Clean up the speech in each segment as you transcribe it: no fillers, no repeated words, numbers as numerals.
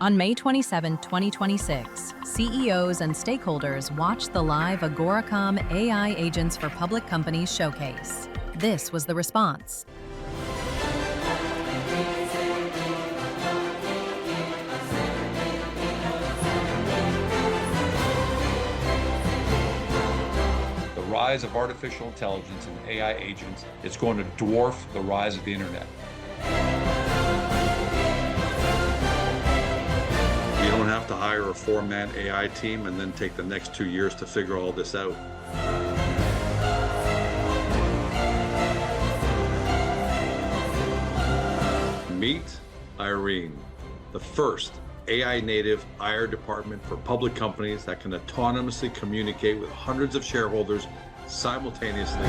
On May 27, 2026, CEOs and stakeholders watched the live AGORACOM AI Agents for Public Companies showcase. This was the response. The rise of artificial intelligence and AI agents is going to dwarf the rise of the internet. You don't have to hire a four-man AI team and then take the next 2 years to figure all this out. Meet IRene, the first AI-native IR department for public companies that can autonomously communicate with hundreds of shareholders simultaneously.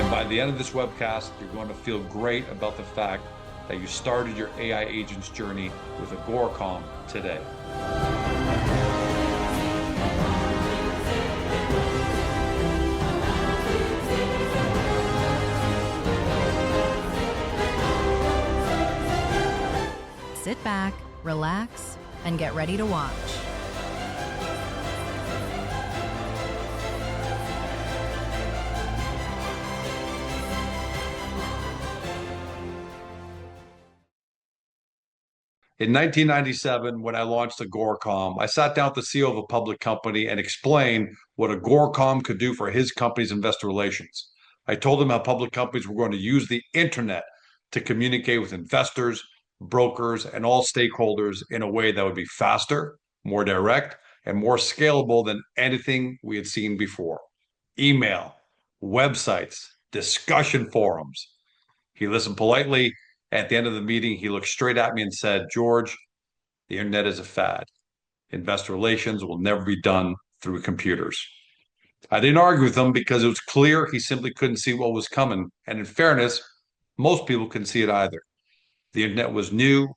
And by the end of this webcast, you're going to feel great about the fact that you started your AI agents journey with AGORACOM today. Sit back, relax, and get ready to watch. In 1997, when I launched AGORACOM, I sat down with the CEO of a public company and explained what AGORACOM could do for his company's investor relations. I told him how public companies were going to use the internet to communicate with investors, brokers, and all stakeholders in a way that would be faster, more direct, and more scalable than anything we had seen before. Email, websites, discussion forums. He listened politely. At the end of the meeting, he looked straight at me and said, "George, the internet is a fad. Investor relations will never be done through computers." I didn't argue with him because it was clear he simply couldn't see what was coming. And in fairness, most people couldn't see it either. The internet was new,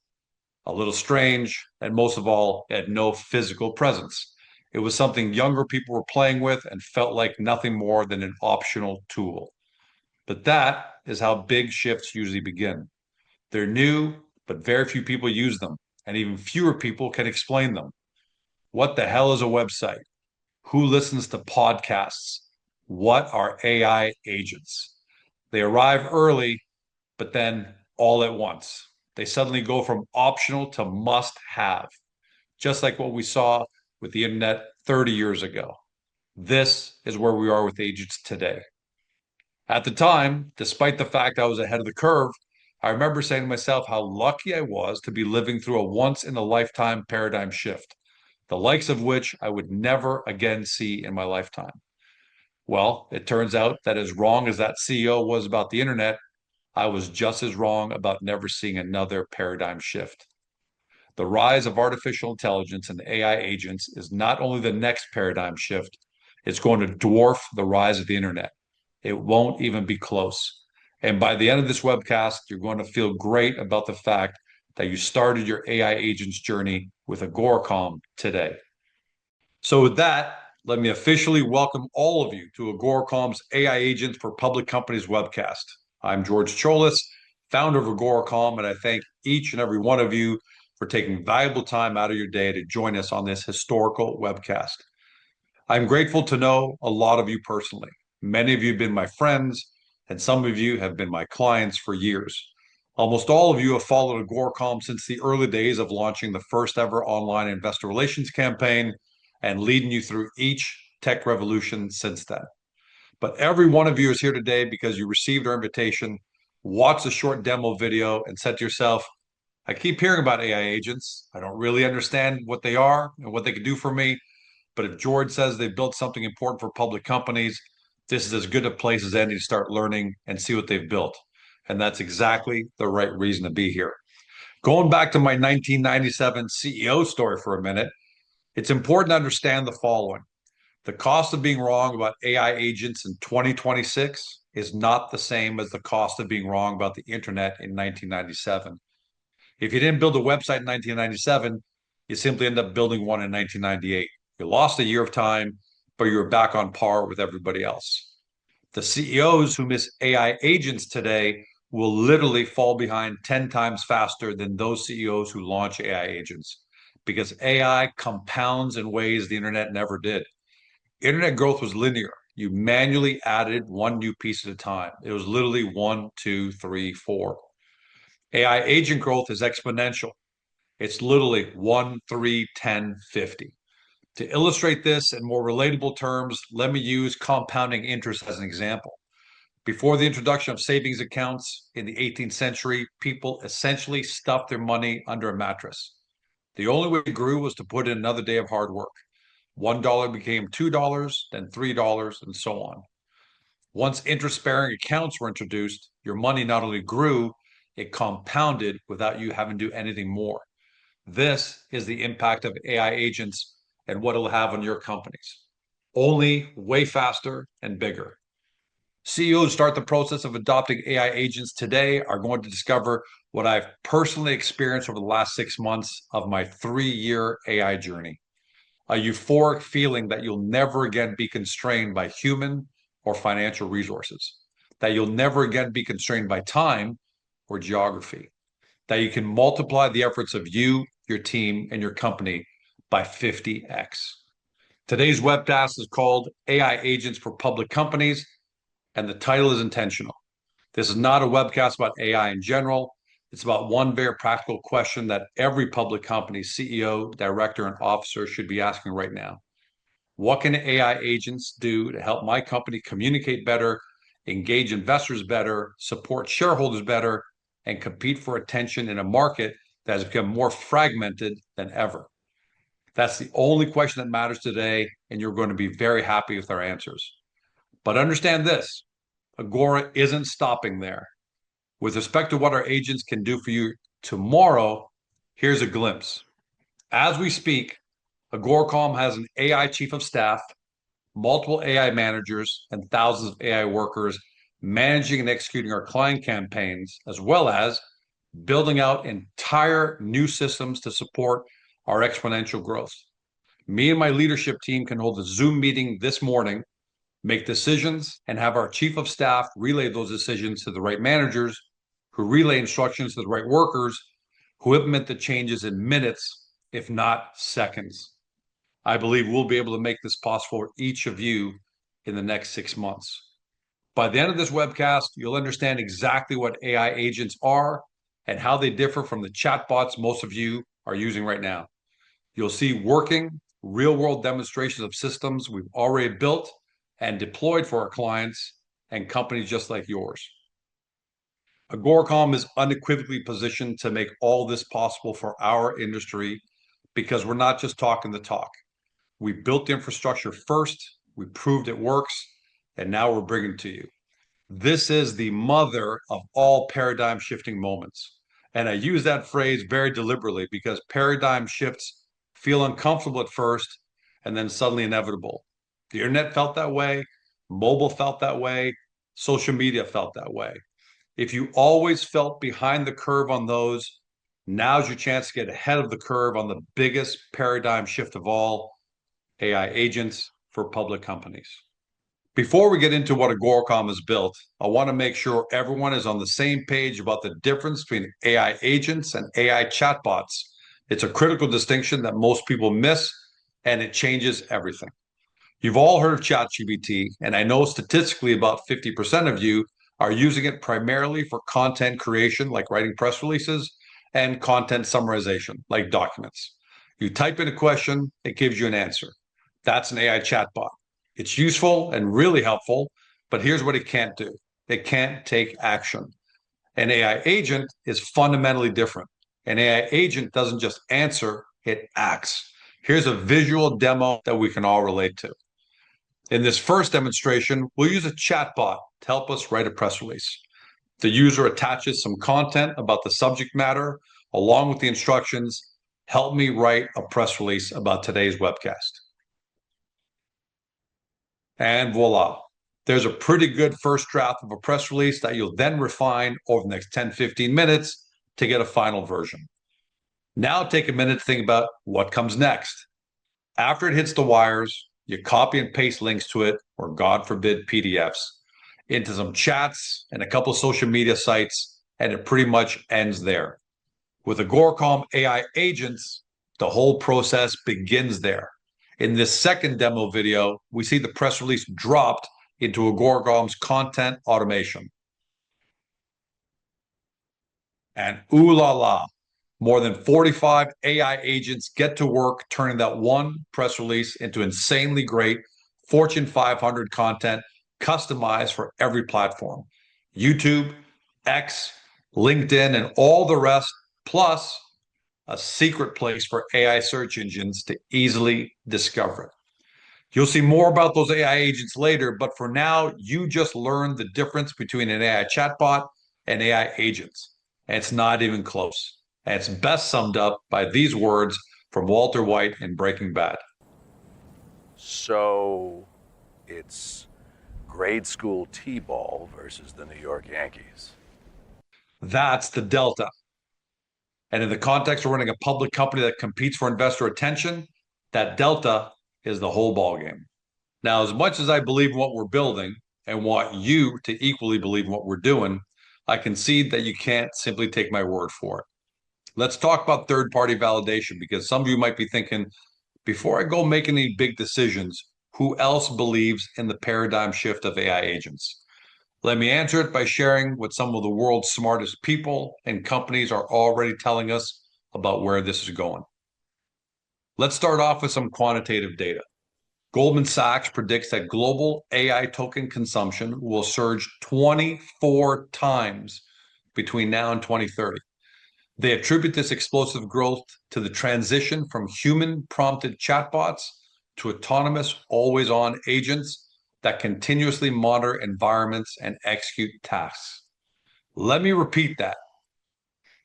a little strange, and most of all, it had no physical presence. It was something younger people were playing with and felt like nothing more than an optional tool. But that is how big shifts usually begin. They're new, but very few people use them, and even fewer people can explain them. What the hell is a website? Who listens to podcasts? What are AI agents? They arrive early, but then all at once. They suddenly go from optional to must-have, just like what we saw with the internet 30 years ago. This is where we are with agents today. At the time, despite the fact I was ahead of the curve, I remember saying to myself how lucky I was to be living through a once-in-a-lifetime paradigm shift, the likes of which I would never again see in my lifetime. Well, it turns out that as wrong as that CEO was about the internet, I was just as wrong about never seeing another paradigm shift. The rise of artificial intelligence and AI agents is not only the next paradigm shift, it's going to dwarf the rise of the internet. It won't even be close. And by the end of this webcast, you're going to feel great about the fact that you started your AI agents journey with AGORACOM today. So with that, let me officially welcome all of you to AGORACOM's AI Agents for Public Companies webcast. I'm George Cholis, founder of AGORACOM, and I thank each and every one of you for taking valuable time out of your day to join us on this historical webcast. I'm grateful to know a lot of you personally. Many of you have been my friends, and some of you have been my clients for years. Almost all of you have followed AGORACOM since the early days of launching the first ever online investor relations campaign and leading you through each tech revolution since then. But every one of you is here today because you received our invitation, watched a short demo video, and said to yourself, "I keep hearing about AI agents. I don't really understand what they are and what they can do for me. But if George says they built something important for public companies, this is as good a place as any to start learning and see what they've built." And that's exactly the right reason to be here. Going back to my 1997 CEO story for a minute, it's important to understand the following. The cost of being wrong about AI agents in 2026 is not the same as the cost of being wrong about the internet in 1997. If you didn't build a website in 1997, you simply end up building one in 1998. You lost a year of time, but you're back on par with everybody else. The CEOs who miss AI agents today will literally fall behind 10 times faster than those CEOs who launch AI agents, because AI compounds in ways the internet never did. Internet growth was linear. You manually added one new piece at a time. It was literally 1, 2, 3, 4. AI agent growth is exponential. It's literally 1, 3, 10, 50. To illustrate this in more relatable terms, let me use compounding interest as an example. Before the introduction of savings accounts in the 18th century, people essentially stuffed their money under a mattress. The only way it grew was to put in another day of hard work. $1 became $2, then $3, and so on. Once interest-bearing accounts were introduced, your money not only grew, it compounded without you having to do anything more. This is the impact of AI agents and what it'll have on your companies. Only way faster and bigger. CEOs start the process of adopting AI agents today are going to discover what I've personally experienced over the last 6 months of my 3-year AI journey. A euphoric feeling that you'll never again be constrained by human or financial resources, that you'll never again be constrained by time or geography, that you can multiply the efforts of you, your team, and your company by 50x. Today's webcast is called AI Agents for Public Companies, and the title is intentional. This is not a webcast about AI in general. It's about one very practical question that every public company CEO, director, and officer should be asking right now. What can AI agents do to help my company communicate better, engage investors better, support shareholders better, and compete for attention in a market that has become more fragmented than ever? That's the only question that matters today, and you're going to be very happy with our answers. But understand this, Agora isn't stopping there. With respect to what our agents can do for you tomorrow, here's a glimpse. As we speak, AGORACOM has an AI chief of staff, multiple AI managers, and thousands of AI workers managing and executing our client campaigns, as well as building out entire new systems to support our exponential growth. Me and my leadership team can hold a Zoom meeting this morning, make decisions, and have our chief of staff relay those decisions to the right managers, who relay instructions to the right workers, who implement the changes in minutes, if not seconds. I believe we'll be able to make this possible for each of you in the next 6 months. By the end of this webcast, you'll understand exactly what AI agents are and how they differ from the chatbots most of you are using right now. You'll see working, real-world demonstrations of systems we've already built and deployed for our clients and companies just like yours. AGORACOM is unequivocally positioned to make all this possible for our industry, because we're not just talking the talk. We built the infrastructure first, we proved it works, and now we're bringing it to you. This is the mother of all paradigm shifting moments. And I use that phrase very deliberately because paradigm shifts feel uncomfortable at first and then suddenly inevitable. The internet felt that way, mobile felt that way, social media felt that way. If you always felt behind the curve on those, now's your chance to get ahead of the curve on the biggest paradigm shift of all, AI agents for public companies. Before we get into what AGORACOM has built, I want to make sure everyone is on the same page about the difference between AI agents and AI chatbots. It's a critical distinction that most people miss, and it changes everything. You've all heard of ChatGPT, and I know statistically about 50% of you are using it primarily for content creation, like writing press releases, and content summarization, like documents. You type in a question, it gives you an answer. That's an AI chatbot. It's useful and really helpful, but here's what it can't do. It can't take action. An AI agent is fundamentally different. An AI agent doesn't just answer, it acts. Here's a visual demo that we can all relate to. In this first demonstration, we'll use a chatbot to help us write a press release. The user attaches some content about the subject matter along with the instructions, help me write a press release about today's webcast. And voila, there's a pretty good first draft of a press release that you'll then refine over the next 10, 15 minutes to get a final version. Now take a minute to think about what comes next. After it hits the wires, you copy and paste links to it, or God forbid, PDFs. into some chats and a couple of social media sites, and it pretty much ends there. With AGORACOM AI agents, the whole process begins there. In this second demo video, we see the press release dropped into AGORACOM's content automation. And ooh la la, more than 45 AI agents get to work turning that one press release into insanely great Fortune 500 content customized for every platform. YouTube, X, LinkedIn, and all the rest, plus a secret place for AI search engines to easily discover it. You'll see more about those AI agents later, but for now, you just learned the difference between an AI chatbot and AI agents. And it's not even close. And it's best summed up by these words from Walter White in Breaking Bad. So it's grade school T-ball versus the New York Yankees. That's the delta. And in the context of running a public company that competes for investor attention, that delta is the whole ballgame. Now, as much as I believe in what we're building and want you to equally believe in what we're doing, I concede that you can't simply take my word for it. Let's talk about third-party validation, because some of you might be thinking, before I go make any big decisions, who else believes in the paradigm shift of AI agents? Let me answer it by sharing what some of the world's smartest people and companies are already telling us about where this is going. Let's start off with some quantitative data. Goldman Sachs predicts that global AI token consumption will surge 24 times between now and 2030. They attribute this explosive growth to the transition from human-prompted chatbots to autonomous, always-on agents that continuously monitor environments and execute tasks. Let me repeat that.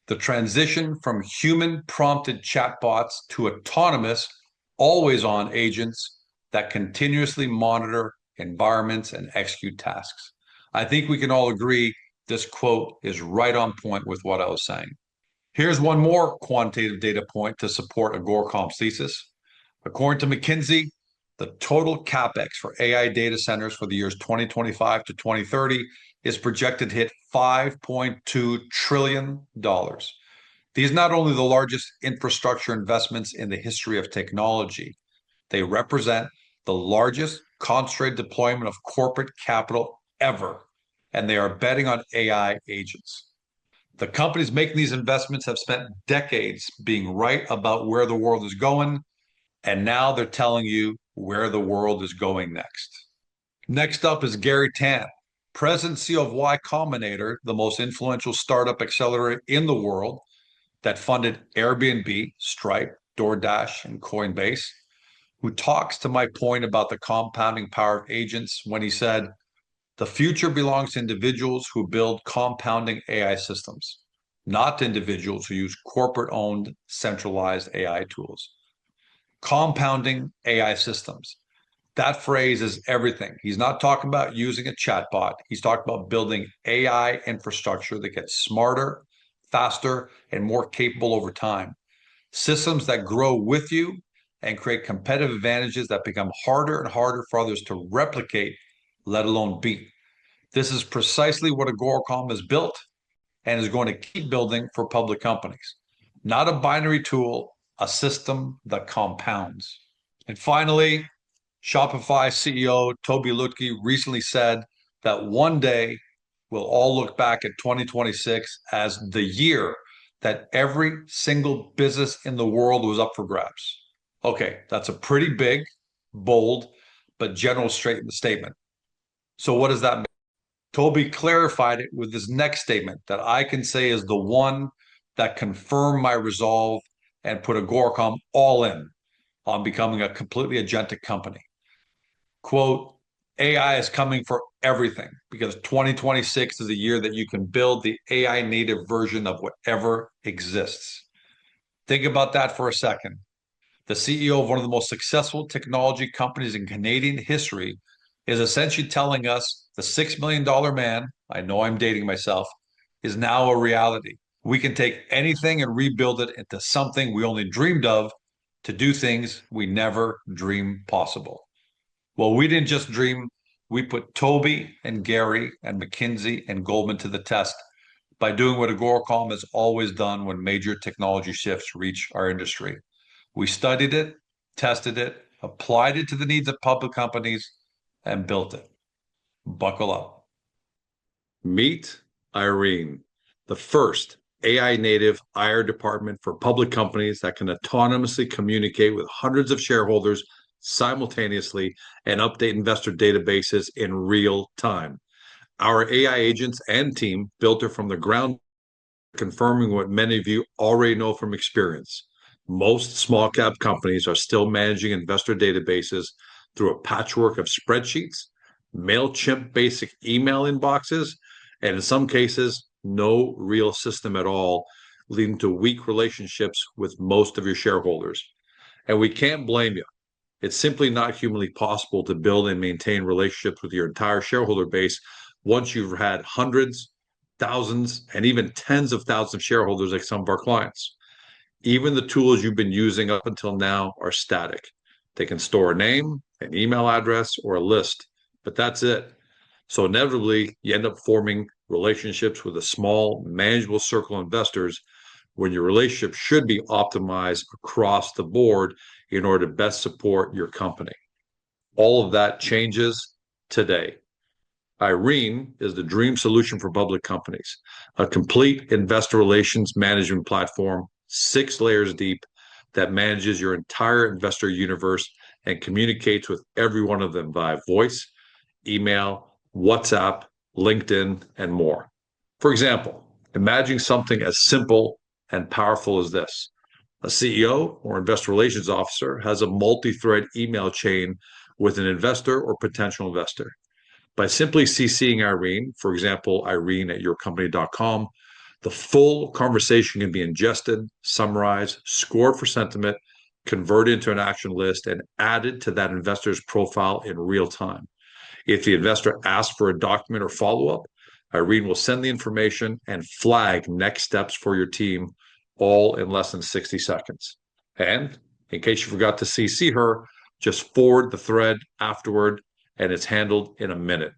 The transition from human-prompted chatbots to autonomous, always-on agents that continuously monitor environments and execute tasks. I think we can all agree this quote is right on point with what I was saying. Here's one more quantitative data point to support AGORACOM's thesis. According to McKinsey, the total capex for AI data centers for the years 2025 to 2030 is projected to hit $5.2 trillion. These are not only the largest infrastructure investments in the history of technology, they represent the largest concentrated deployment of corporate capital ever, and they are betting on AI agents. The companies making these investments have spent decades being right about where the world is going, and now they're telling you where the world is going next. Next up is Gary Tan, President and CEO of Y Combinator, the most influential startup accelerator in the world that funded Airbnb, Stripe, DoorDash, and Coinbase, who talks to my point about the compounding power of agents when he said, the future belongs to individuals who build compounding AI systems, not to individuals who use corporate-owned centralized AI tools. Compounding AI systems. That phrase is everything. He's not talking about using a chatbot. He's talking about building AI infrastructure that gets smarter, faster, and more capable over time. Systems that grow with you and create competitive advantages that become harder and harder for others to replicate, let alone beat. This is precisely what AGORACOM has built and is going to keep building for public companies. Not a binary tool, a system that compounds. And finally, Shopify CEO Tobi Lütke recently said that one day we'll all look back at 2026 as the year that every single business in the world was up for grabs. Okay, that's a pretty big, bold, but general statement. So what does that mean? Tobi clarified it with this next statement that I can say is the one that confirmed my resolve and put AGORACOM all in on becoming a completely agentic company. Quote, AI is coming for everything because 2026 is the year that you can build the AI native version of whatever exists. Think about that for a second. The CEO of one of the most successful technology companies in Canadian history is essentially telling us the $6 million man, I know I'm dating myself, is now a reality. We can take anything and rebuild it into something we only dreamed of to do things we never dreamed possible. Well, we didn't just dream, We put Tobi and Gary and McKinsey and Goldman to the test by doing what AGORACOM has always done when major technology shifts reach our industry. We studied it, tested it, applied it to the needs of public companies, and built it. Buckle up. Meet IRene, the first AI-native IR department for public companies that can autonomously communicate with hundreds of shareholders simultaneously and update investor databases in real time. Our AI agents and team built her from the ground, confirming what many of you already know from experience. Most small cap companies are still managing investor databases through a patchwork of spreadsheets, MailChimp basic email inboxes, and in some cases, no real system at all, leading to weak relationships with most of your shareholders. And we can't blame you. It's simply not humanly possible to build and maintain relationships with your entire shareholder base once you've had hundreds, thousands, and even tens of thousands of shareholders like some of our clients. Even the tools you've been using up until now are static. They can store a name, an email address, or a list, but that's it. So inevitably, you end up forming relationships with a small, manageable circle of investors when your relationship should be optimized across the board in order to best support your company. All of that changes today. IRene is the dream solution for public companies, a complete investor relations management platform, 6 layers deep, that manages your entire investor universe and communicates with every one of them via voice, email, WhatsApp, LinkedIn, and more. For example, imagine something as simple and powerful as this. A CEO or investor relations officer has a multi-thread email chain with an investor or potential investor. By simply CCing IRene, for example, IRene@yourcompany.com, the full conversation can be ingested, summarized, scored for sentiment, converted into an action list, and added to that investor's profile in real time. If the investor asks for a document or follow-up, IRene will send the information and flag next steps for your team, all in less than 60 seconds. And in case you forgot to CC her, just forward the thread afterward, and it's handled in a minute.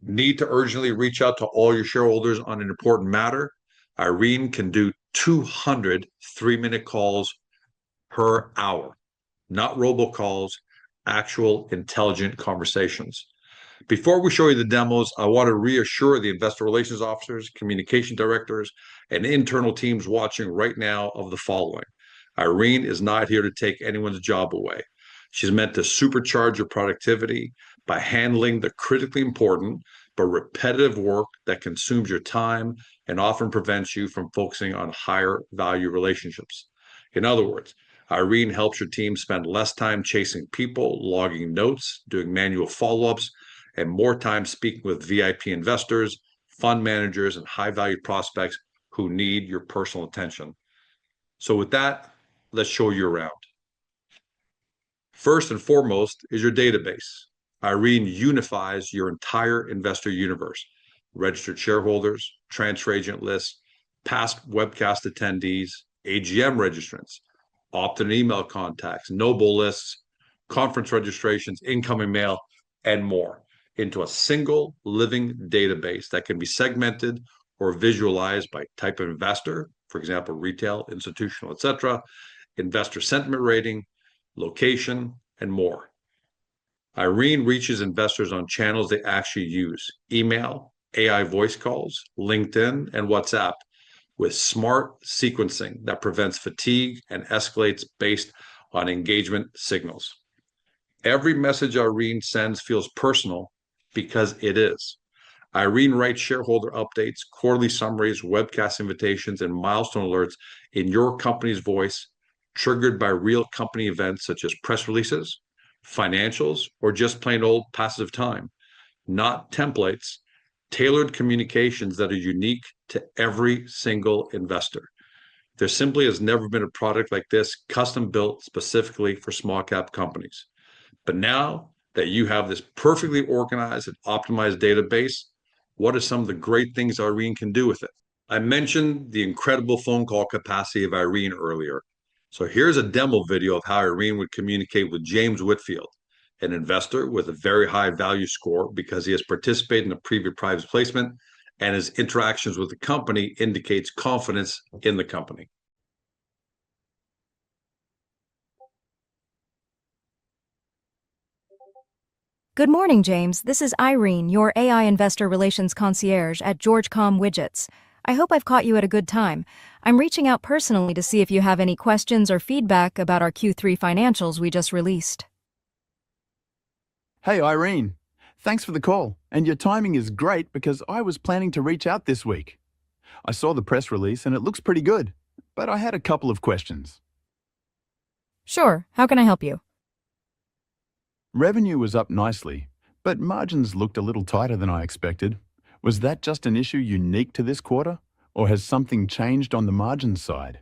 Need to urgently reach out to all your shareholders on an important matter? IRene can do 200 3-minute calls per hour, not robocalls, actual intelligent conversations. Before we show you the demos, I want to reassure the investor relations officers, communication directors, and internal teams watching right now of the following. IRene is not here to take anyone's job away. She's meant to supercharge your productivity by handling the critically important but repetitive work that consumes your time and often prevents you from focusing on higher value relationships. In other words, IRene helps your team spend less time chasing people, logging notes, doing manual follow-ups, and more time speaking with VIP investors, fund managers, and high-value prospects who need your personal attention. So with that, let's show you around. First and foremost is your database. IRene unifies your entire investor universe, registered shareholders, transfer agent lists, past webcast attendees, AGM registrants, opt-in email contacts, Noble lists, conference registrations, incoming mail, and more into a single living database that can be segmented or visualized by type of investor, for example, retail, institutional, etc., investor sentiment rating, location, and more. IRene reaches investors on channels they actually use: email, AI voice calls, LinkedIn, and WhatsApp, with smart sequencing that prevents fatigue and escalates based on engagement signals. Every message IRene sends feels personal because it is. IRene writes shareholder updates, quarterly summaries, webcast invitations, and milestone alerts in your company's voice, triggered by real company events such as press releases, financials, or just plain old passive time. Not templates, tailored communications that are unique to every single investor. There simply has never been a product like this custom built specifically for small cap companies. But now that you have this perfectly organized and optimized database, what are some of the great things IRene can do with it? I mentioned the incredible phone call capacity of IRene earlier. So here's a demo video of how IRene would communicate with James Whitfield. an investor with a very high value score because he has participated in a previous private placement, and his interactions with the company indicates confidence in the company. Good morning, James. This is IRene, your AI Investor Relations Concierge at AGORACOM Widgets. I hope I've caught you at a good time. I'm reaching out personally to see if you have any questions or feedback about our Q3 financials we just released. Hey, IRene. Thanks for the call. And your timing is great because I was planning to reach out this week. I saw the press release and it looks pretty good, but I had a couple of questions. Sure, how can I help you? Revenue was up nicely, but margins looked a little tighter than I expected. Was that just an issue unique to this quarter, or has something changed on the margin side?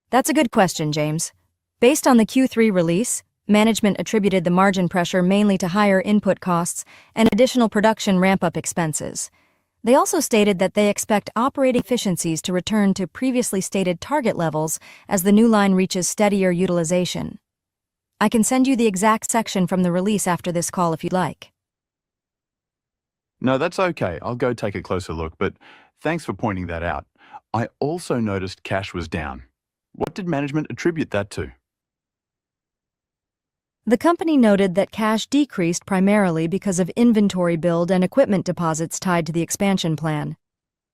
That's a good question, James. Based on the Q3 release, management attributed the margin pressure mainly to higher input costs and additional production ramp-up expenses. They also stated that they expect operating efficiencies to return to previously stated target levels as the new line reaches steadier utilization. I can send you the exact section from the release after this call if you'd like. No, that's okay. I'll go take a closer look, but thanks for pointing that out. I also noticed cash was down. What did management attribute that to? The company noted that cash decreased primarily because of inventory build and equipment deposits tied to the expansion plan.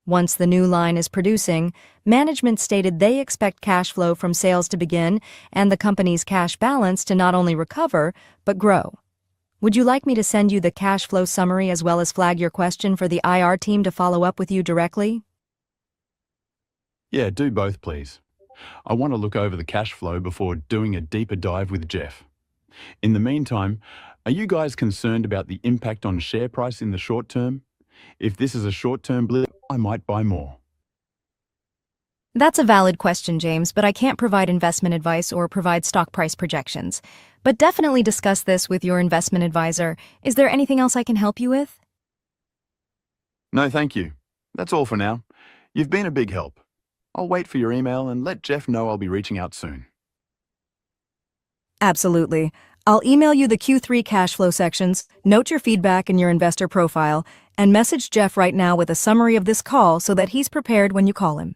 Once the new line is producing, management stated they expect cash flow from sales to begin and the company's cash balance to not only recover, but grow. Would you like me to send you the cash flow summary as well as flag your question for the IR team to follow up with you directly? Yeah, do both, please. I want to look over the cash flow before doing a deeper dive with Jeff. In the meantime, are you guys concerned about the impact on share price in the short term? If this is a short-term blip, I might buy more. That's a valid question, James, but I can't provide investment advice or provide stock price projections. But definitely discuss this with your investment advisor. Is there anything else I can help you with? No, thank you. That's all for now. You've been a big help. I'll wait for your email and let Jeff know I'll be reaching out soon. Absolutely. I'll email you the Q3 cash flow sections, note your feedback in your investor profile, and message Jeff right now with a summary of this call so that he's prepared when you call him.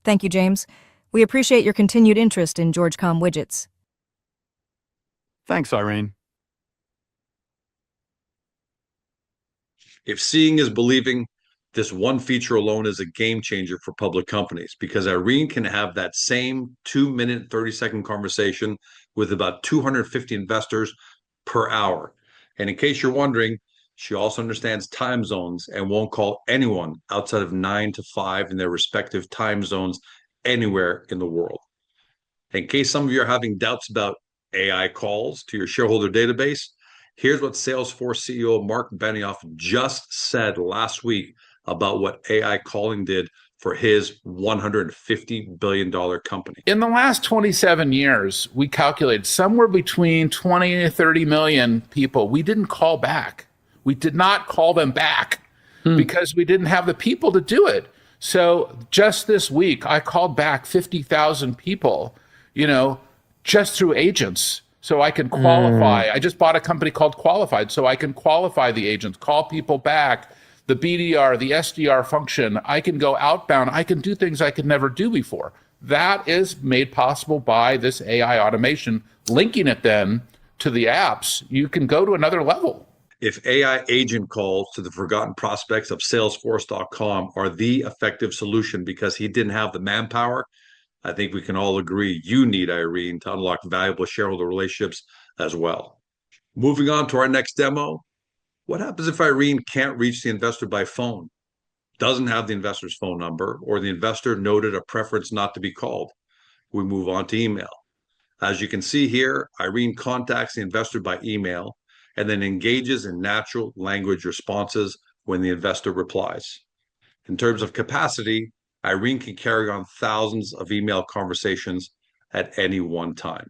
Thank you, James. We appreciate your continued interest in AGORACOM Widgets. Thanks, IRene. If seeing is believing, this one feature alone is a game changer for public companies because IRene can have that same 2-minute, 30-second conversation with about 250 investors per hour. And in case you're wondering, she also understands time zones and won't call anyone outside of 9 to 5 in their respective time zones anywhere in the world. In case some of you are having doubts about AI calls to your shareholder database, here's what Salesforce CEO Marc Benioff just said last week about what AI calling did for his $150 billion company. In the last 27 years, we calculated somewhere between 20 to 30 million people we didn't call back. We did not call them back because we didn't have the people to do it. So just this week, I called back 50,000 people, just through agents. So I can qualify. I just bought a company called Qualified, so I can qualify the agents, call people back, the BDR, the SDR function. I can go outbound. I can do things I could never do before. That is made possible by this AI automation. Linking it then to the apps, you can go to another level. If AI agent calls to the forgotten prospects of Salesforce.com are the effective solution because he didn't have the manpower, I think we can all agree you need IRene to unlock valuable shareholder relationships as well. Moving on to our next demo. What happens if IRene can't reach the investor by phone, doesn't have the investor's phone number, or the investor noted a preference not to be called? We move on to email. As you can see here, IRene contacts the investor by email and then engages in natural language responses when the investor replies. In terms of capacity, IRene can carry on thousands of email conversations at any one time.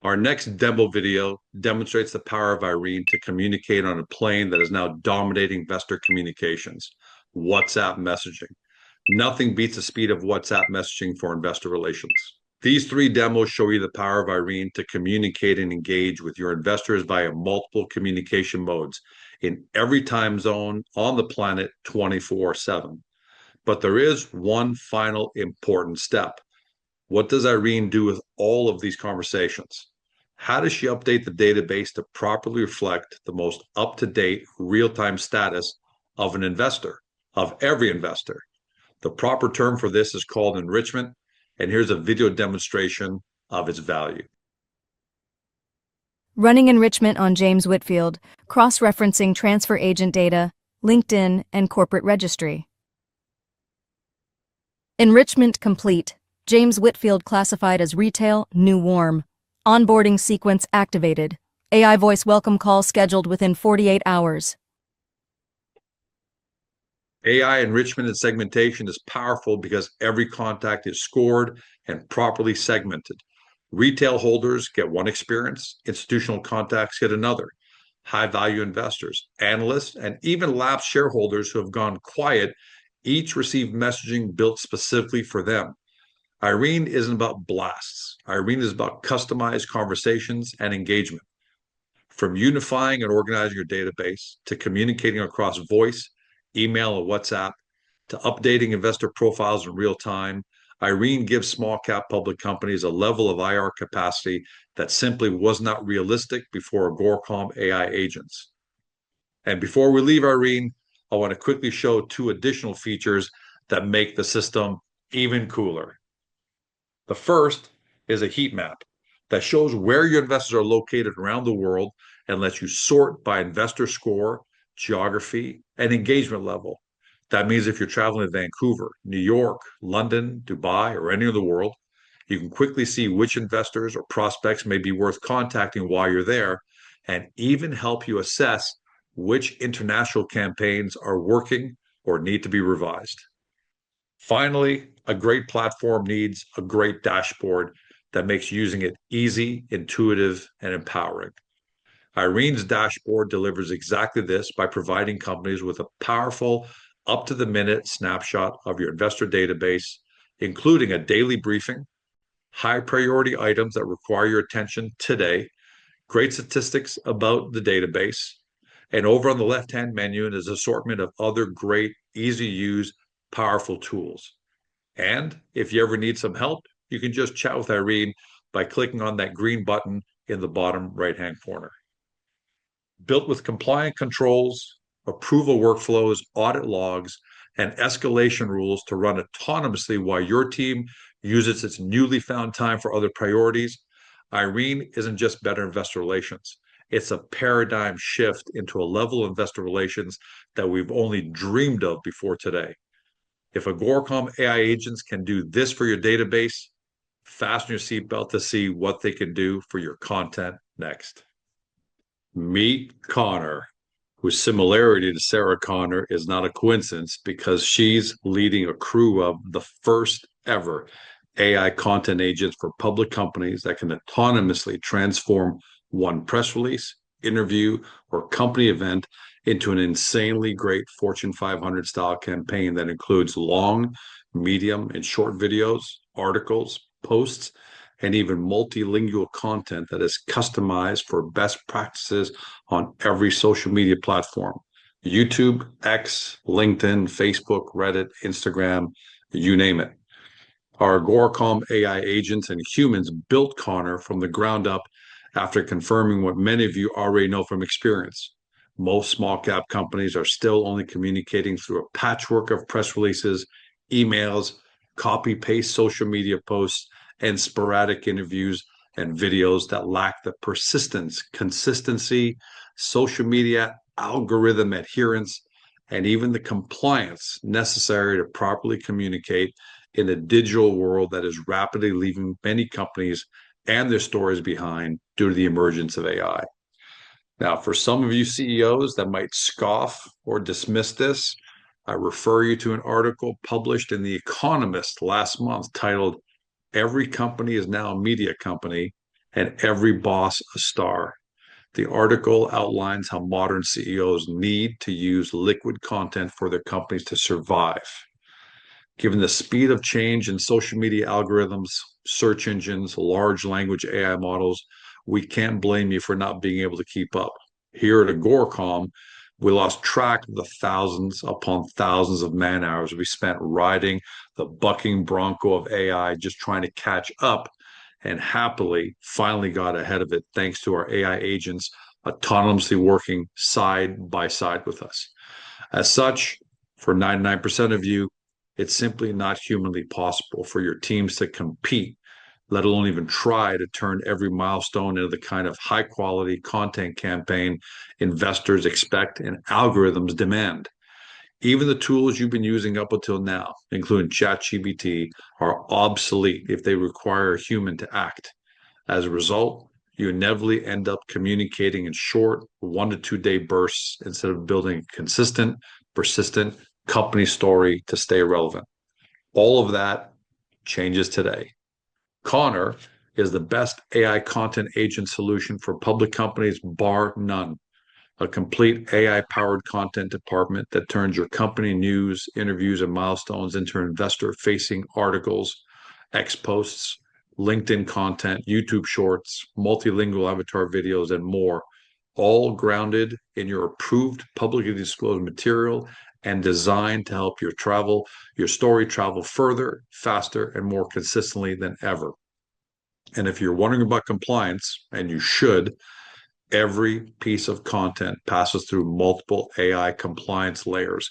Our next demo video demonstrates the power of IRene to communicate on a plane that is now dominating investor communications: WhatsApp messaging. Nothing beats the speed of WhatsApp messaging for investor relations. These three demos show you the power of IRene to communicate and engage with your investors via multiple communication modes in every time zone on the planet 24/7. But there is one final important step. What does IRene do with all of these conversations? How does she update the database to properly reflect the most up-to-date real-time status of an investor, of every investor? The proper term for this is called enrichment, and here's a video demonstration of its value. Running enrichment on James Whitfield, cross-referencing transfer agent data, LinkedIn, and corporate registry. Enrichment complete. James Whitfield classified as retail, new warm. Onboarding sequence activated. AI voice welcome call scheduled within 48 hours. AI enrichment and segmentation is powerful because every contact is scored and properly segmented. Retail holders get one experience, institutional contacts get another. High-value investors, analysts, and even lapsed shareholders who have gone quiet each receive messaging built specifically for them. IRene isn't about blasts. IRene is about customized conversations and engagement. From unifying and organizing your database to communicating across voice, email, or WhatsApp, to updating investor profiles in real time, IRene gives small cap public companies a level of IR capacity that simply was not realistic before AGORACOM AI agents. And before we leave IRene, I want to quickly show two additional features that make the system even cooler. The first is a heat map that shows where your investors are located around the world and lets you sort by investor score, geography, and engagement level. That means if you're traveling to Vancouver, New York, London, Dubai, or any of the world, you can quickly see which investors or prospects may be worth contacting while you're there, and even help you assess which international campaigns are working or need to be revised. Finally, a great platform needs a great dashboard that makes using it easy, intuitive, and empowering. IRene's dashboard delivers exactly this by providing companies with a powerful, up-to-the-minute snapshot of your investor database, including a daily briefing, high-priority items that require your attention today, great statistics about the database, and over on the left-hand menu is an assortment of other great, easy-to-use, powerful tools. And if you ever need some help, you can just chat with IRene by clicking on that green button in the bottom right-hand corner. Built with compliant controls, approval workflows, audit logs, and escalation rules to run autonomously while your team uses its newly found time for other priorities, IRene isn't just better investor relations. It's a paradigm shift into a level of investor relations that we've only dreamed of before today. If AGORACOM AI agents can do this for your database, fasten your seatbelt to see what they can do for your content next. Meet Connor, whose similarity to Sarah Connor is not a coincidence because she's leading a crew of the first ever AI content agents for public companies that can autonomously transform one press release, interview, or company event into an insanely great Fortune 500 style campaign that includes long, medium, and short videos, articles, posts, and even multilingual content that is customized for best practices on every social media platform: YouTube, X, LinkedIn, Facebook, Reddit, Instagram, you name it. Our AGORACOM AI agents and humans built Connor from the ground up after confirming what many of you already know from experience. Most small cap companies are still only communicating through a patchwork of press releases, emails, copy-paste social media posts, and sporadic interviews and videos that lack the persistence, consistency, social media algorithm adherence, and even the compliance necessary to properly communicate in a digital world that is rapidly leaving many companies and their stories behind due to the emergence of AI. Now, for some of you CEOs that might scoff or dismiss this, I refer you to an article published in The Economist last month titled "Every Company is Now a Media Company and Every Boss a Star." The article outlines how modern CEOs need to use liquid content for their companies to survive. Given the speed of change in social media algorithms, search engines, large language AI models, we can't blame you for not being able to keep up. Here at AGORACOM, we lost track of the thousands upon thousands of man hours we spent riding the bucking bronco of AI, just trying to catch up, and happily finally got ahead of it thanks to our AI agents autonomously working side by side with us. As such, for 99% of you, it's simply not humanly possible for your teams to compete, let alone even try to turn every milestone into the kind of high quality content campaign investors expect and algorithms demand. Even the tools you've been using up until now, including ChatGPT, are obsolete if they require a human to act. As a result, you inevitably end up communicating in short 1 to 2 day bursts instead of building a consistent, persistent company story to stay relevant. All of that changes today. Connor is the best AI content agent solution for public companies, bar none. A complete AI-powered content department that turns your company news, interviews, and milestones into investor-facing articles, X posts, LinkedIn content, YouTube shorts, multilingual avatar videos, and more, all grounded in your approved publicly disclosed material and designed to help your story travel further, faster, and more consistently than ever. And if you're wondering about compliance, and you should, every piece of content passes through multiple AI compliance layers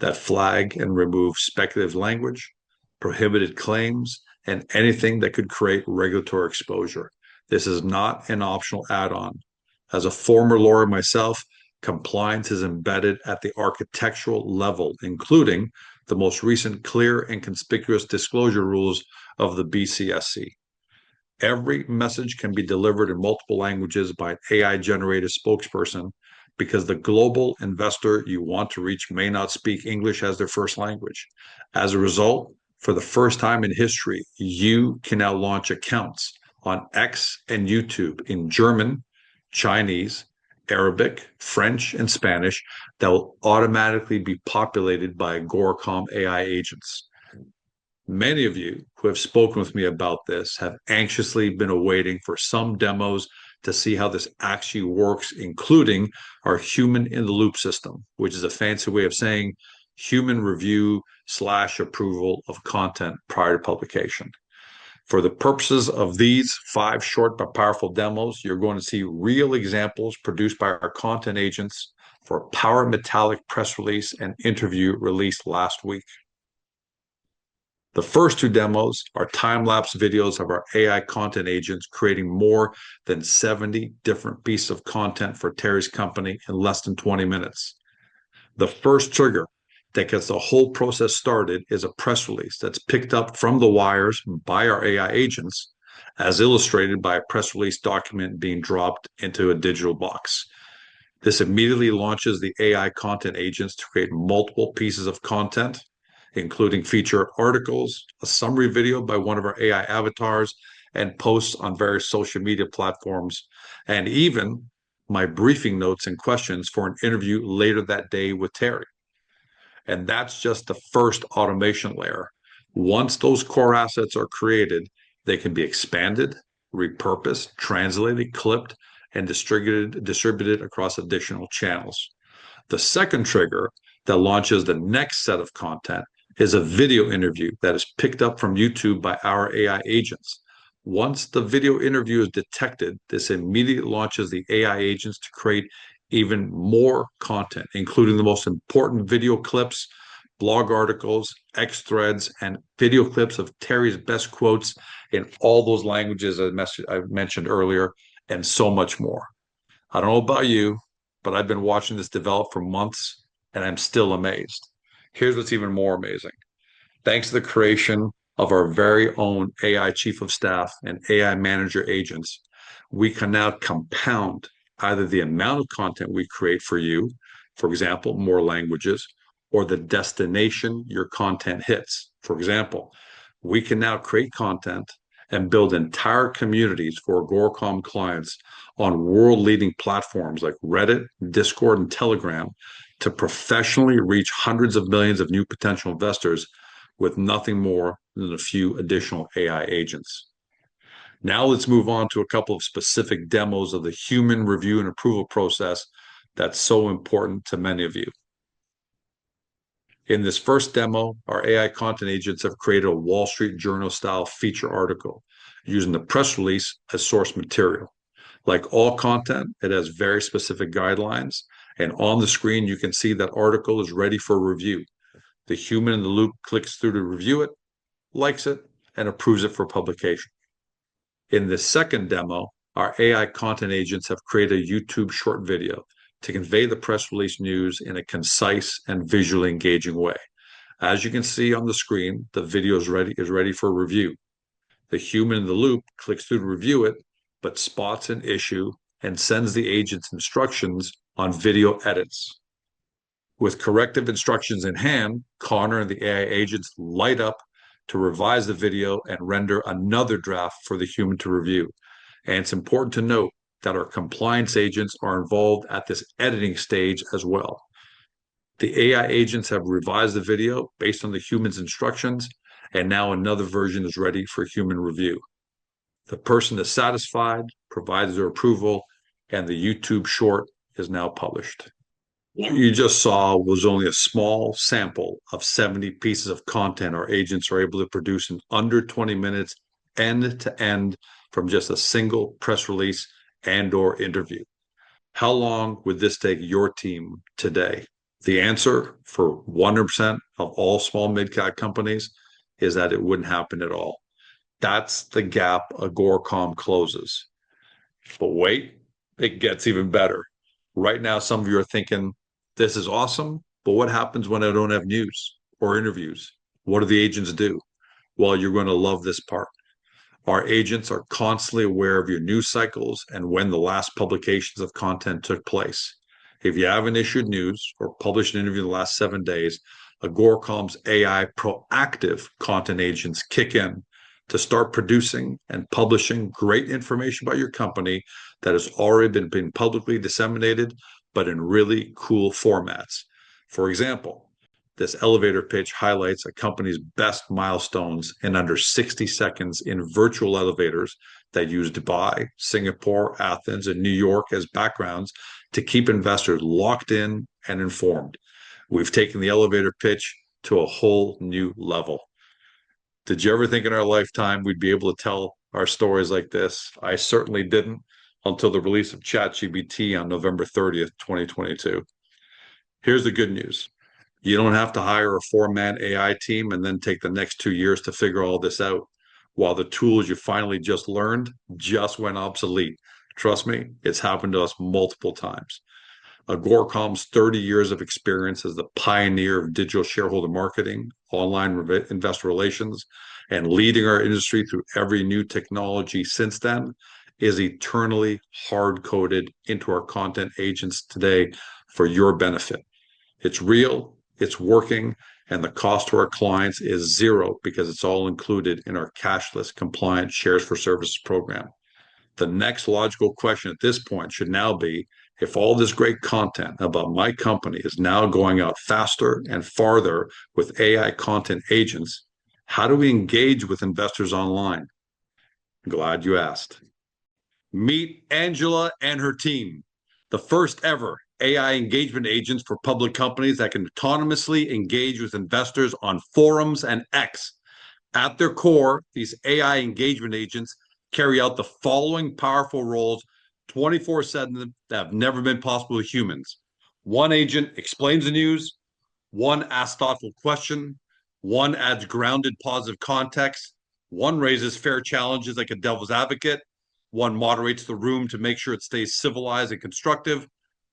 that flag and remove speculative language, prohibited claims, and anything that could create regulatory exposure. This is not an optional add-on. As a former lawyer myself, compliance is embedded at the architectural level, including the most recent clear and conspicuous disclosure rules of the BCSC. Every message can be delivered in multiple languages by an AI-generated spokesperson because the global investor you want to reach may not speak English as their first language. As a result, for the first time in history, you can now launch accounts on X and YouTube in German, Chinese, Arabic, French, and Spanish that will automatically be populated by AGORACOM AI agents. Many of you who have spoken with me about this have anxiously been awaiting for some demos to see how this actually works, including our human-in-the-loop system, which is a fancy way of saying human review/approval of content prior to publication. For the purposes of these 5 short but powerful demos, you're going to see real examples produced by our content agents for a Power Metallic press release and interview released last week. The first 2 demos are time-lapse videos of our AI content agents creating more than 70 different pieces of content for Terry's company in less than 20 minutes. The first trigger that gets the whole process started is a press release that's picked up from the wires by our AI agents, as illustrated by a press release document being dropped into a digital box. This immediately launches the AI content agents to create multiple pieces of content, including featured articles, a summary video by one of our AI avatars, and posts on various social media platforms, and even my briefing notes and questions for an interview later that day with Terry. And that's just the first automation layer. Once those core assets are created, they can be expanded, repurposed, translated, clipped, and distributed across additional channels. The second trigger that launches the next set of content is a video interview that is picked up from YouTube by our AI agents. Once the video interview is detected, this immediately launches the AI agents to create even more content, including the most important video clips, blog articles, X threads, and video clips of Terry's best quotes in all those languages I mentioned earlier, and so much more. I don't know about you, but I've been watching this develop for months, and I'm still amazed. Here's what's even more amazing. Thanks to the creation of our very own AI chief of staff and AI manager agents, we can now compound either the amount of content we create for you, for example, more languages, or the destination your content hits. For example, we can now create content and build entire communities for AGORACOM clients on world-leading platforms like Reddit, Discord, and Telegram to professionally reach hundreds of millions of new potential investors with nothing more than a few additional AI agents. Now let's move on to a couple of specific demos of the human review and approval process that's so important to many of you. In this first demo, our AI content agents have created a Wall Street Journal-style feature article using the press release as source material. Like all content, it has very specific guidelines, and on the screen you can see that article is ready for review. The human in the loop clicks through to review it, likes it, and approves it for publication. In this second demo, our AI content agents have created a YouTube short video to convey the press release news in a concise and visually engaging way. As you can see on the screen, the video is ready for review. The human in the loop clicks through to review it, but spots an issue and sends the agents instructions on video edits. With corrective instructions in hand, Connor and the AI agents light up to revise the video and render another draft for the human to review. And it's important to note that our compliance agents are involved at this editing stage as well. The AI agents have revised the video based on the human's instructions, and now another version is ready for human review. The person is satisfied, provides their approval, and the YouTube short is now published. What you just saw was only a small sample of 70 pieces of content our agents are able to produce in under 20 minutes, end to end, from just a single press release and/or interview. How long would this take your team today? The answer for 100% of all small mid-cap companies is that it wouldn't happen at all. That's the gap AGORACOM closes. But wait, it gets even better. Right now, some of you are thinking, this is awesome, but what happens when I don't have news or interviews? What do the agents do? Well, you're going to love this part. Our agents are constantly aware of your news cycles and when the last publications of content took place. If you haven't issued news or published an interview in the last 7 days, AGORACOM's AI proactive content agents kick in to start producing and publishing great information about your company that has already been publicly disseminated, but in really cool formats. For example, this elevator pitch highlights a company's best milestones in under 60 seconds in virtual elevators that use Dubai, Singapore, Athens, and New York as backgrounds to keep investors locked in and informed. We've taken the elevator pitch to a whole new level. Did you ever think in our lifetime we'd be able to tell our stories like this? I certainly didn't until the release of ChatGPT on November 30th, 2022. Here's the good news. You don't have to hire a 4-man AI team and then take the next 2 years to figure all this out, while the tools you finally just learned just went obsolete. Trust me, it's happened to us multiple times. AGORACOM's 30 years of experience as the pioneer of digital shareholder marketing, online investor relations, and leading our industry through every new technology since then is eternally hard-coded into our content agents today for your benefit. It's real, it's working, and the cost to our clients is zero because it's all included in our cashless compliant shares for services program. The next logical question at this point should now be, if all this great content about my company is now going out faster and farther with AI content agents, how do we engage with investors online? Glad you asked. Meet Angela and her team, the first ever AI engagement agents for public companies that can autonomously engage with investors on forums and X. At their core, these AI engagement agents carry out the following powerful roles 24/7 that have never been possible with humans. One agent explains the news, one asks thoughtful question, one adds grounded positive context, one raises fair challenges like a devil's advocate, one moderates the room to make sure it stays civilized and constructive,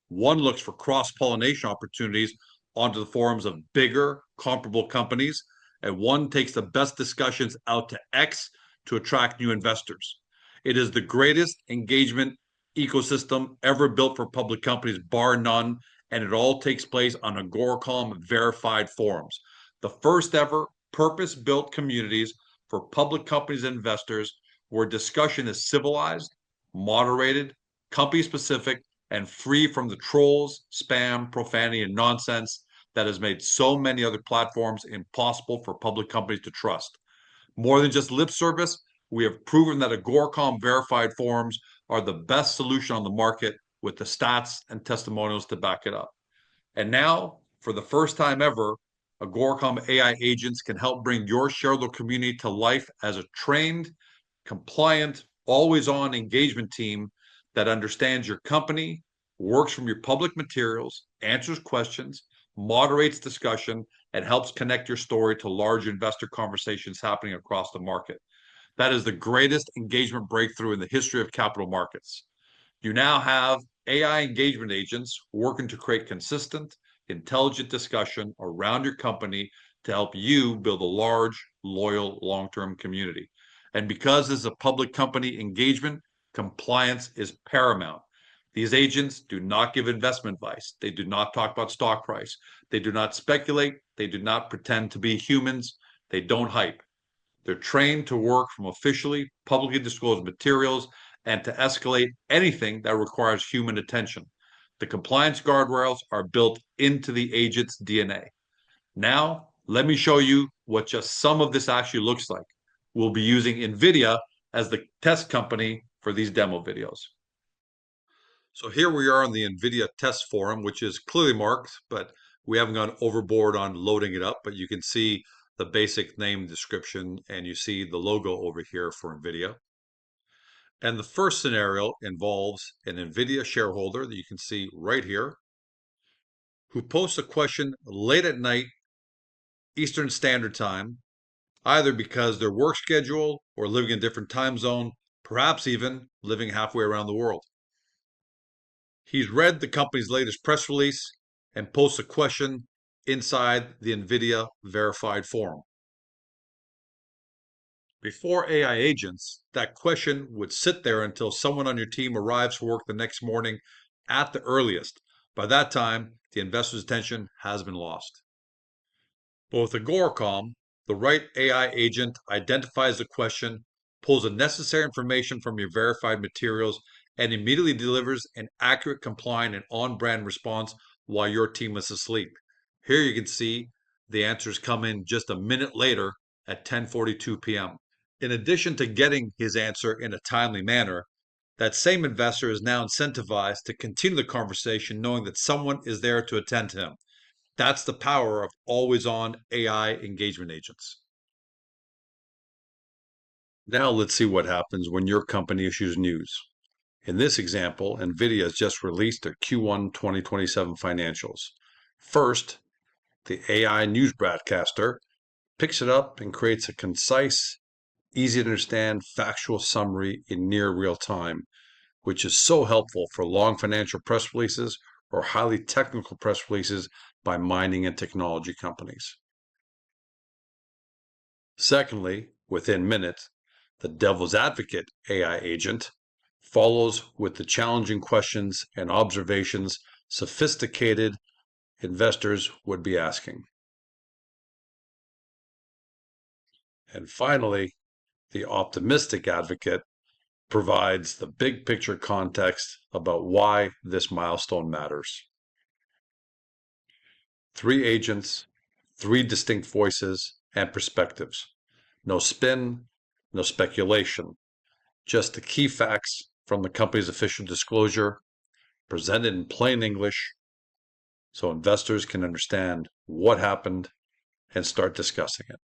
one looks for cross-pollination opportunities onto the forums of bigger, comparable companies, and one takes the best discussions out to X to attract new investors. It is the greatest engagement ecosystem ever built for public companies, bar none, and it all takes place on AGORACOM verified forums. The first ever purpose-built communities for public companies and investors where discussion is civilized, moderated, company-specific, and free from the trolls, spam, profanity, and nonsense that has made so many other platforms impossible for public companies to trust. More than just lip service, We have proven that AGORACOM verified forums are the best solution on the market with the stats and testimonials to back it up. And now, for the first time ever, AGORACOM AI agents can help bring your shareholder community to life as a trained, compliant, always-on engagement team that understands your company, works from your public materials, answers questions, moderates discussion, and helps connect your story to large investor conversations happening across the market. That is the greatest engagement breakthrough in the history of capital markets. You now have AI engagement agents working to create consistent, intelligent discussion around your company to help you build a large, loyal, long-term community. And because this is a public company engagement, compliance is paramount. These agents do not give investment advice. They do not talk about stock price. They do not speculate. They do not pretend to be humans. They don't hype. They're trained to work from officially, publicly disclosed materials and to escalate anything that requires human attention. The compliance guardrails are built into the agent's DNA. Now, let me show you what just some of this actually looks like. We'll be using NVIDIA as the test company for these demo videos. So here we are on the NVIDIA test forum, which is clearly marked, but we haven't gone overboard on loading it up, but you can see the basic name description and you see the logo over here for NVIDIA. And the first scenario involves an NVIDIA shareholder that you can see right here, who posts a question late at night, Eastern Standard Time, either because their work schedule or living in a different time zone, perhaps even living halfway around the world. He's read the company's latest press release and posts a question inside the NVIDIA verified forum. Before AI agents, that question would sit there until someone on your team arrives for work the next morning at the earliest. By that time, the investor's attention has been lost. But with AGORACOM, the right AI agent identifies the question, pulls the necessary information from your verified materials, and immediately delivers an accurate, compliant, and on-brand response while your team is asleep. Here you can see the answers come in just a minute later at 10:42 p.m. In addition to getting his answer in a timely manner, that same investor is now incentivized to continue the conversation knowing that someone is there to attend to him. That's the power of always-on AI engagement agents. Now let's see what happens when your company issues news. In this example, NVIDIA has just released their Q1 2027 financials. First, the AI news broadcaster picks it up and creates a concise, easy to understand factual summary in near real time, which is so helpful for long financial press releases or highly technical press releases by mining and technology companies. Secondly, within minutes, the devil's advocate AI agent follows with the challenging questions and observations sophisticated investors would be asking. And finally, the optimistic advocate provides the big picture context about why this milestone matters. 3 agents, 3 distinct voices and perspectives. No spin, no speculation, just the key facts from the company's official disclosure, presented in plain English so investors can understand what happened and start discussing it.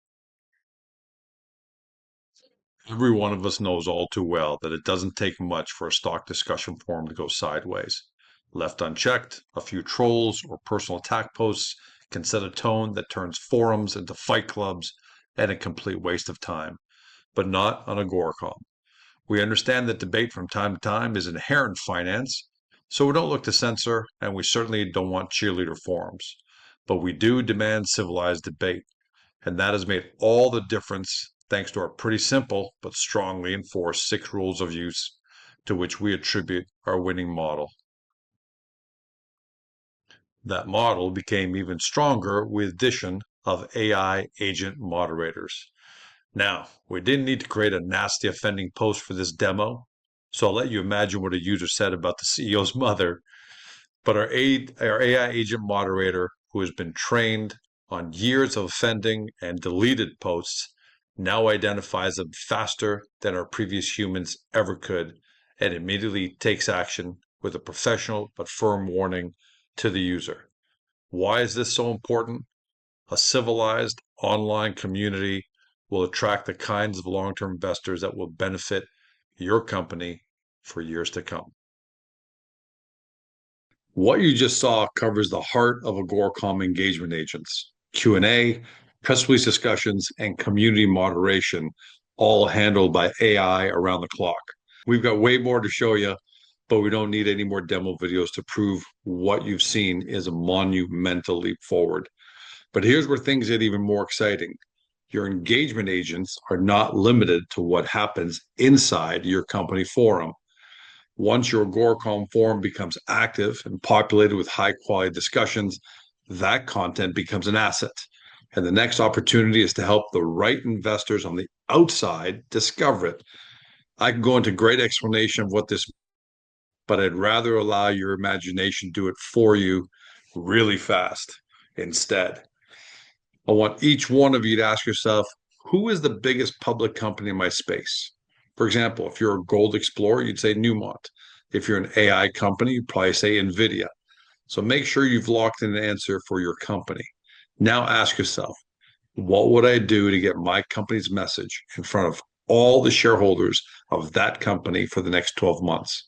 Every one of us knows all too well that it doesn't take much for a stock discussion forum to go sideways. Left unchecked, a few trolls or personal attack posts can set a tone that turns forums into fight clubs and a complete waste of time, but not on AGORACOM. We understand that debate from time to time is inherent in finance, so we don't look to censor, and we certainly don't want cheerleader forums. But we do demand civilized debate, and that has made all the difference thanks to our pretty simple but strongly enforced 6 rules of use to which we attribute our winning model. That model became even stronger with the addition of AI agent moderators. Now, we didn't need to create a nasty offending post for this demo, so I'll let you imagine what a user said about the CEO's mother. But our AI agent moderator, who has been trained on years of offending and deleted posts, now identifies them faster than our previous humans ever could, and immediately takes action with a professional but firm warning to the user. Why is this so important? A civilized online community will attract the kinds of long-term investors that will benefit your company for years to come. What you just saw covers the heart of AGORACOM engagement agents: Q&A, press release discussions, and community moderation, all handled by AI around the clock. We've got way more to show you, but we don't need any more demo videos to prove what you've seen is a monumental leap forward. But here's where things get even more exciting. Your engagement agents are not limited to what happens inside your company forum. Once your AGORACOM forum becomes active and populated with high-quality discussions, that content becomes an asset. And the next opportunity is to help the right investors on the outside discover it. I can go into great explanation of what this means, but I'd rather allow your imagination do it for you really fast instead. I want each one of you to ask yourself, who is the biggest public company in my space? For example, if you're a gold explorer, you'd say Newmont. If you're an AI company, you'd probably say NVIDIA. So make sure you've locked in an answer for your company. Now ask yourself, what would I do to get my company's message in front of all the shareholders of that company for the next 12 months?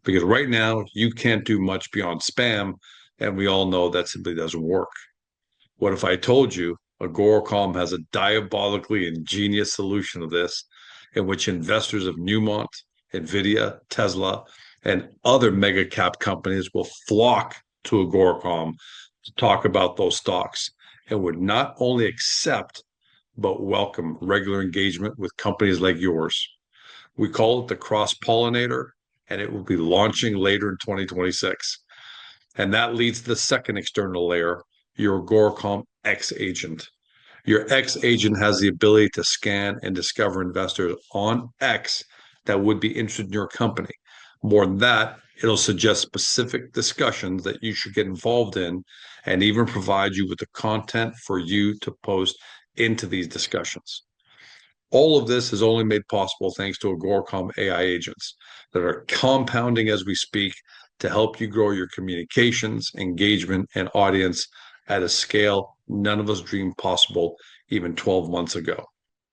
Because right now, you can't do much beyond spam, and we all know that simply doesn't work. What if I told you AGORACOM has a diabolically ingenious solution to this, in which investors of Newmont, NVIDIA, Tesla, and other mega cap companies will flock to AGORACOM to talk about those stocks and would not only accept, but welcome regular engagement with companies like yours. We call it the Cross-Pollinator, and it will be launching later in 2026. And that leads to the second external layer, your AGORACOM X agent. Your X agent has the ability to scan and discover investors on X that would be interested in your company. More than that, it'll suggest specific discussions that you should get involved in and even provide you with the content for you to post into these discussions. All of this is only made possible thanks to AGORACOM AI agents that are compounding as we speak to help you grow your communications, engagement, and audience at a scale none of us dreamed possible even 12 months ago.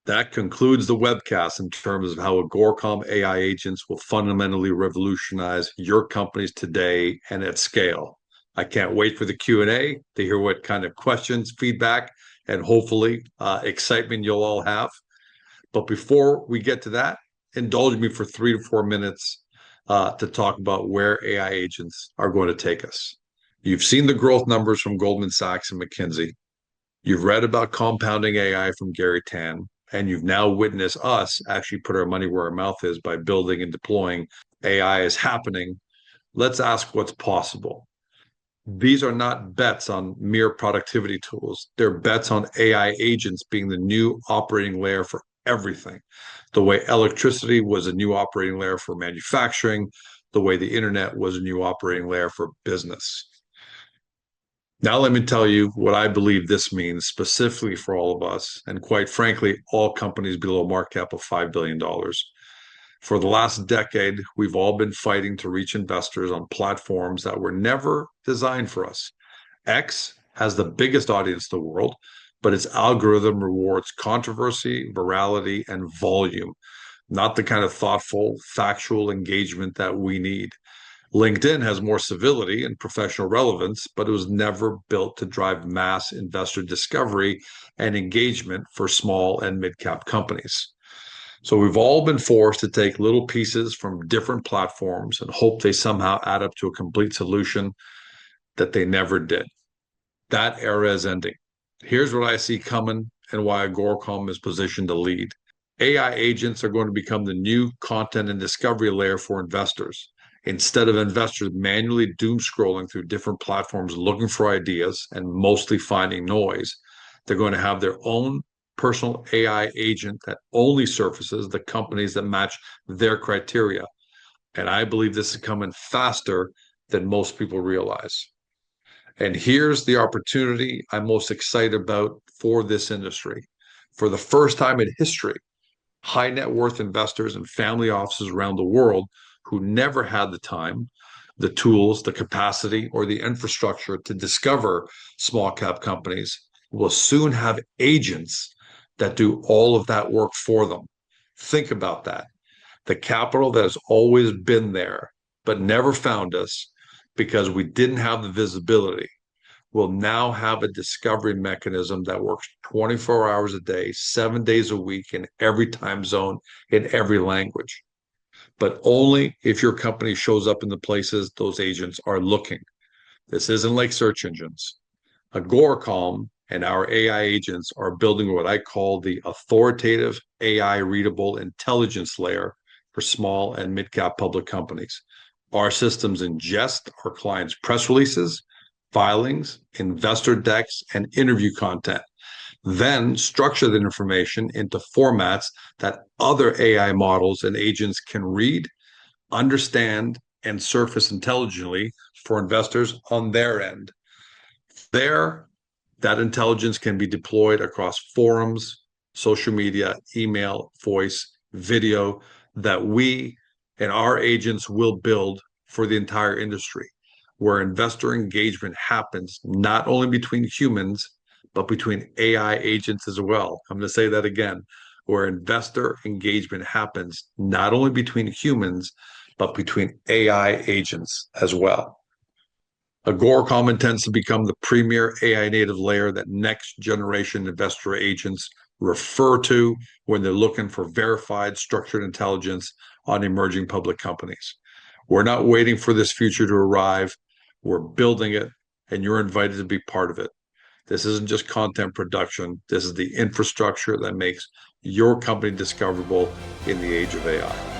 That concludes the webcast in terms of how AGORACOM AI agents will fundamentally revolutionize your companies today and at scale. I can't wait for the Q&A to hear what kind of questions, feedback, and hopefully excitement you'll all have. But before we get to that, indulge me for 3 to 4 minutes to talk about where AI agents are going to take us. You've seen the growth numbers from Goldman Sachs and McKinsey. You've read about compounding AI from Gary Tan, and you've now witnessed us actually put our money where our mouth is by building and deploying AI is happening. Let's ask what's possible. These are not bets on mere productivity tools. They're bets on AI agents being the new operating layer for everything. The way electricity was a new operating layer for manufacturing, the way the internet was a new operating layer for business. Now let me tell you what I believe this means specifically for all of us, and quite frankly, all companies below market cap of $5 billion. For the last decade, we've all been fighting to reach investors on platforms that were never designed for us. X has the biggest audience in the world, but its algorithm rewards controversy, virality, and volume, not the kind of thoughtful, factual engagement that we need. LinkedIn has more civility and professional relevance, but it was never built to drive mass investor discovery and engagement for small and mid-cap companies. So we've all been forced to take little pieces from different platforms and hope they somehow add up to a complete solution that they never did. That era is ending. Here's what I see coming and why AGORACOM is positioned to lead. AI agents are going to become the new content and discovery layer for investors. Instead of investors manually doom scrolling through different platforms looking for ideas and mostly finding noise, they're going to have their own personal AI agent that only surfaces the companies that match their criteria. And I believe this is coming faster than most people realize. And here's the opportunity I'm most excited about for this industry. For the first time in history, high net worth investors and family offices around the world who never had the time, the tools, the capacity, or the infrastructure to discover small cap companies will soon have agents that do all of that work for them. Think about that. The capital that has always been there, but never found us because we didn't have the visibility, will now have a discovery mechanism that works 24 hours a day, 7 days a week, in every time zone, in every language. But only if your company shows up in the places those agents are looking. This isn't like search engines. AGORACOM and our AI agents are building what I call the authoritative AI readable intelligence layer for small and mid-cap public companies. Our systems ingest our clients' press releases, filings, investor decks, and interview content, then structure the information into formats that other AI models and agents can read, understand, and surface intelligently for investors on their end. There, that intelligence can be deployed across forums, social media, email, voice, video that we and our agents will build for the entire industry, where investor engagement happens not only between humans, but between AI agents as well. I'm going to say that again, where investor engagement happens not only between humans, but between AI agents as well. AGORACOM intends to become the premier AI native layer that next generation investor agents refer to when they're looking for verified structured intelligence on emerging public companies. We're not waiting for this future to arrive. We're building it, and you're invited to be part of it. This isn't just content production. This is the infrastructure that makes your company discoverable in the age of AI.